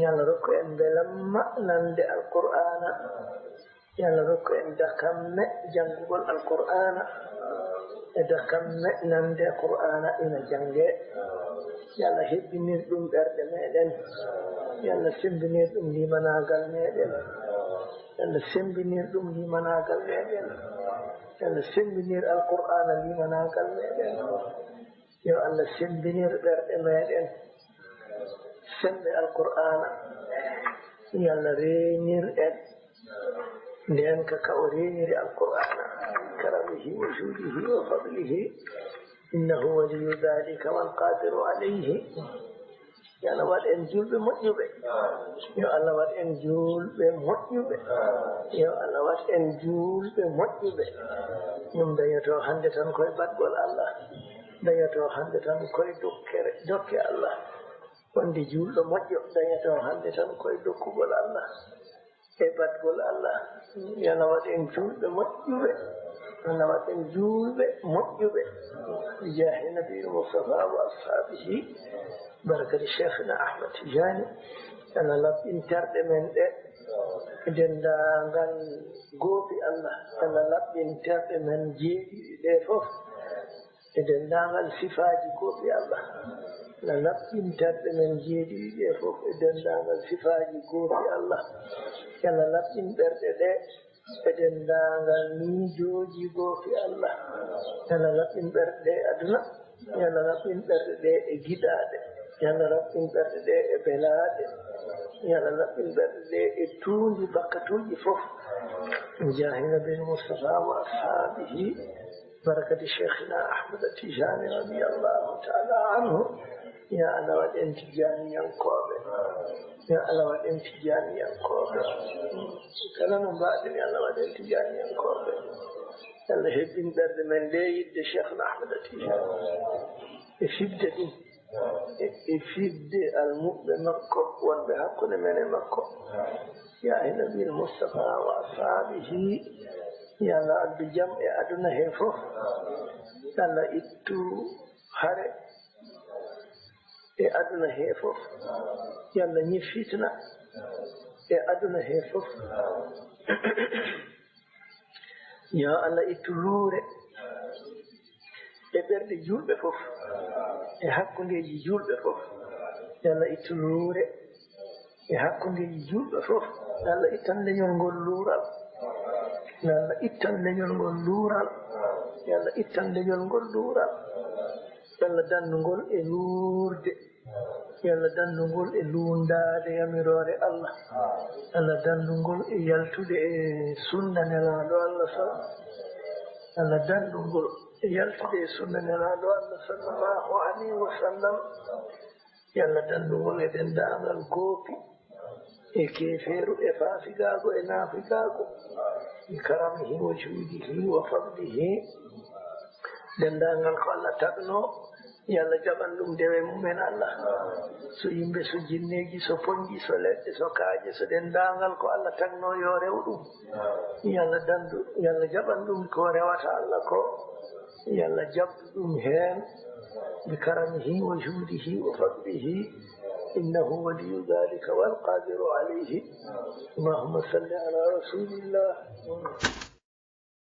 yalla rokku en belamma nande alqur'ana yalla rokku en dakamme jangugol alqur'ana e dakamme nande qur'ana ina jange yalla hebbinir ɗum ɓerɗe meɗen yalla sembinir ɗum limanagal meɗen yalla sembinir ɗum limanagal meɗen yalla sembinir alqur'ana limanagal meɗen yo Allah sembinir ɓerɗe meɗen sembe alqur'ana yalla renir en nden ka o reniri alqur'ana karamihi wa judihi wa fadlihi innahu waliyu dhalika wal qadiru alayhi yalla waɗ en julɓe moƴƴuɓe yo Allah waɗ en julɓe moƴƴuɓe yo Allah waɗ en julɓe moƴƴuɓe ɗum dañoto hande tan koye baɗgol Allah dañoto hande tan koye dokke Allah wonde julɗo moƴƴo dañoto hande tan koye dokkugol Allah e baɗgol Allah yalla waɗ en julɓe moƴƴuɓe yalla waɗ en julɓe moƴƴuɓe bijahi nabi Mustafa wa ashabihi barakati cheikhna Ahmad Tijani yalla laɓɓin terɗe men ɗe dendagal goofi Allah yalla laɓɓin terɗe men jeeɗiɗi ɗe fof e dendagal sifaji goofi Allah yalla laɓɓin terɗe men jeeɗiɗi ɗe fof e dendagal sifaji goofi Allah yalla laɓɓin ɓerɗe ɗe e dendagal miijoji goofi Allah yalla laɓɓin ɓerɗe ɗe aduna yalla laɓɓin ɓerɗe ɗe e giɗaɗe yalla laɓɓin ɓerɗe ɗe e belaɗe yalla laɓɓin ɓerɗe ɗe e tuundi bakkatuji fof jahi nabil Mustafa wa ashabihi barakati cheikhina Ahmad Tijani radiyallahu ta'ala anhu ya Allah waɗ en tijaniyankoɓe ya Allah waɗ en tijaniyankoɓe kala no mbaɗen ya Allah waɗ en tijaniyankoɓe yalla hebbin ɓerɗe men nde yidde cheikhna Ahmad Tijani e fidde ɗum e fidde almuɓɓe makko wonɓe hakkude men e makko ya nabil Mustafa wa ashabihi ya Allah addu jam e aduna he fof yalla ittu hare e aduna he fof yalla ñiffitna e aduna he fof ya Allah ittu luure e ɓerɗe julɓe fof e hakkundeji julɓe fof yalla ittu luure e hakkundeji julɓe fof yalla ittan leñol ngol luural yalla ittan leñol ngol luural yalla ittan leñol ngol luural yalla dannugol e luurde yalla dannugol e luundade yamirore Allah yalla dannugol e yaltude e sunna nelaɗo Allah yalla dannugol e yaltude e sunna nelaɗo Allah sallallahu alayhi wa sallam yalla dannugol e dendagal goopi e keeferu e faafigago e naafigago bi karamihi wa juudihi wa fadlihi dendagal ko Allah tagno yalla jaɓan ɗum dewe mumen Allah so yimɓe so jinneji so ponji so leɗɗe so kaaje so dendagal ko Allah tagno yo rew ɗum yalla jaɓan ɗum ko rewata Allah ko yalla jaɓdu ɗum heen bi karamihi wa juudihi wa fadlihi innahu waliyu dhalika wal qadiru alayhi allahumma salli ala rasulillah